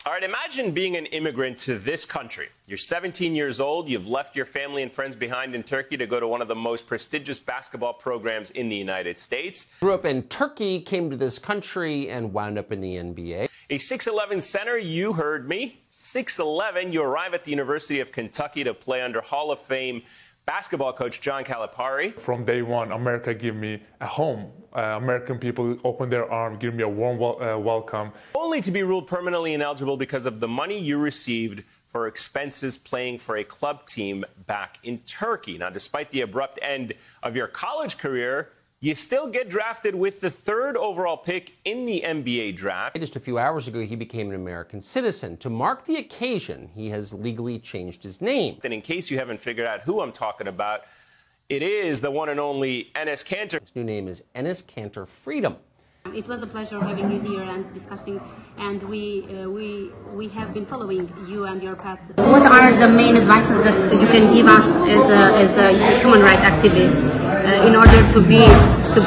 All right, imagine being an immigrant to this country. You're 17 years old, you've left your family and friends behind in Turkey to go to one of the most prestigious basketball programs in the United States. Grew up in Turkey, came to this country, and wound up in the NBA. A 6'11" center, you heard me. 6'11", you arrive at the University of Kentucky to play under Hall of Fame basketball coach John Calipari. From day one, America gave me a home. American people opened their arms, gave me a warm welcome. Only to be ruled permanently ineligible because of the money you received for expenses playing for a club team back in Turkey. Now, despite the abrupt end of your college career, you still get drafted with the 3rd overall pick in the NBA draft. Just a few hours ago, he became an American citizen. To mark the occasion, he has legally changed his name. And in case you haven't figured out who I'm talking about, it is the one and only Enes Kanter. His new name is Enes Kanter Freedom. It was a pleasure having you here and discussing, and we have been following you and your path. What are the main advices that you can give us as a human rights activist in order to be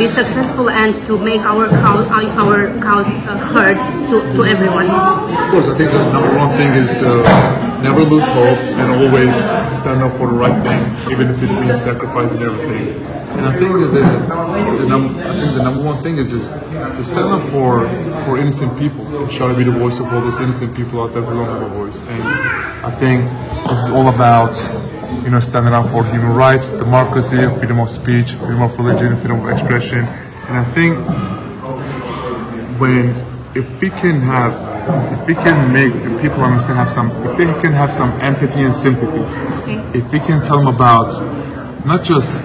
successful and to make our cause heard to everyone? Of course, I think the number one thing is to never lose hope and always stand up for the right thing, even if it means sacrificing everything. And I think that the number one thing is just to stand up for innocent people, and try to be the voice of all those innocent people out there who don't have a voice. And I think this is all about, standing up for human rights, democracy, freedom of speech, freedom of religion, freedom of expression. And I think if we can make people understand, if they can have some empathy and sympathy, if we can tell them about not just,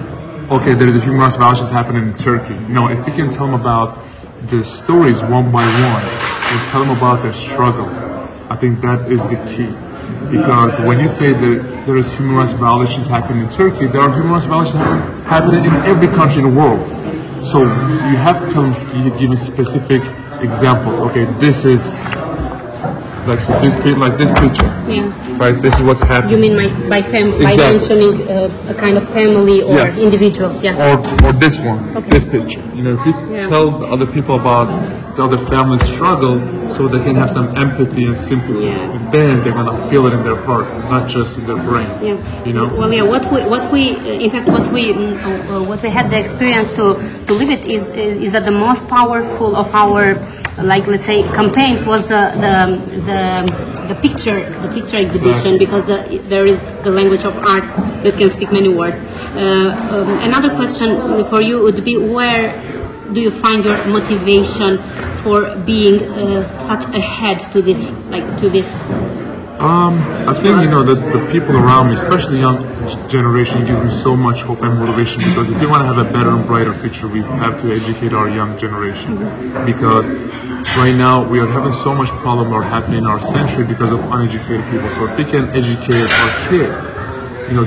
okay, there is a human rights violation happening in Turkey. No, if we can tell them about the stories one by one and tell them about their struggle, I think that is the key. Because when you say that there is human rights violations happening in Turkey, there are human rights violations happening in every country in the world. So you have to tell them, give specific examples. Okay, this is like this picture. Yeah. Right. This is what's happening. You mean by mentioning a kind of family or individual? Yeah. Or this one, this picture. If you tell the other people about the other family's struggle, so they can have some empathy and sympathy, and then they're gonna feel it in their heart, not just in their brain. Yeah. Well, yeah. What we had the experience to live it is that the most powerful of our, let's say, campaigns was the picture exhibition, because there is the language of art that can speak many words. Another question for you would be, where do you find your motivation for being such ahead to this? I think that the people around me, especially the young generation, gives me so much hope and motivation, because if we want to have a better and brighter future, we have to educate our young generation. Because right now we are having so much problem happening in our century because of uneducated people. So if we can educate our kids,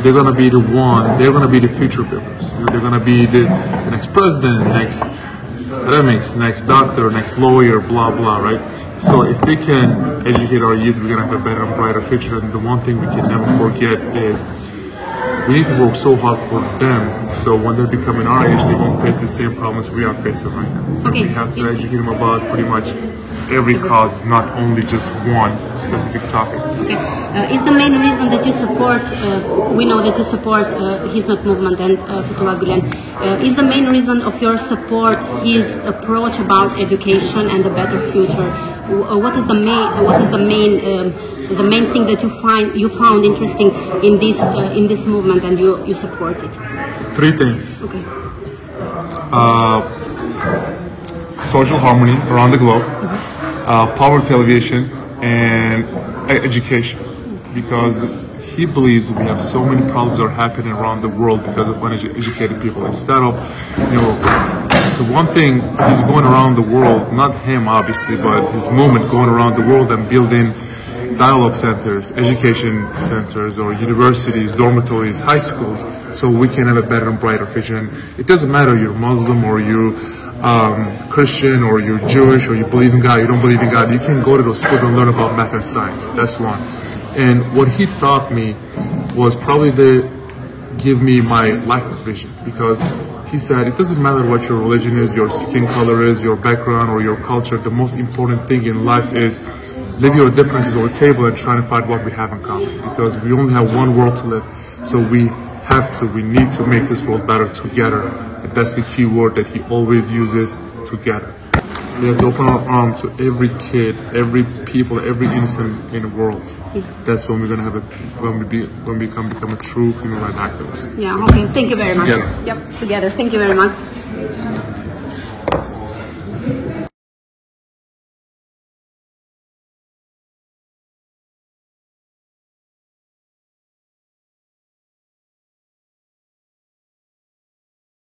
they're gonna be the future builders. They're gonna be the next president, next academics, next doctor, next lawyer, blah blah, right? So if we can educate our youth, we're gonna have a better and brighter future. And the one thing we can never forget is we need to work so hard for them, so when they become our age, they won't face the same problems we are facing right now. Okay. We have to educate them about pretty much every cause, not only just one specific topic. Okay. Is the main reason that you support, we know that you support Hizmet movement and Fethullah Gülen, is the main reason of your support his approach about education and a better future? What is the main thing that you found interesting in this movement, and you support it? 3 things. Okay. Social harmony around the globe, poverty alleviation, and education. Because he believes we have so many problems that are happening around the world because of uneducated people. Instead of, the one thing, he's going around the world, not him obviously, but his movement going around the world and building dialogue centers, education centers, or universities, dormitories, high schools, so we can have a better and brighter future. And it doesn't matter you're Muslim or you're Christian or you're Jewish or you believe in God, you don't believe in God. You can go to those schools and learn about math and science. That's one. And what he taught me was probably to give me my life vision, because he said it doesn't matter what your religion is, your skin color is, your background or your culture. The most important thing in life is leave your differences on the table and try to find what we have in common. Because we only have one world to live, so we need to make this world better together. And that's the key word that he always uses, together. We have to open our arms to every kid, every people, every innocent in the world. That's when we're gonna have when we become a true human rights activist. Yeah. Okay. Thank you very much. Together. Yep. Together. Thank you very much.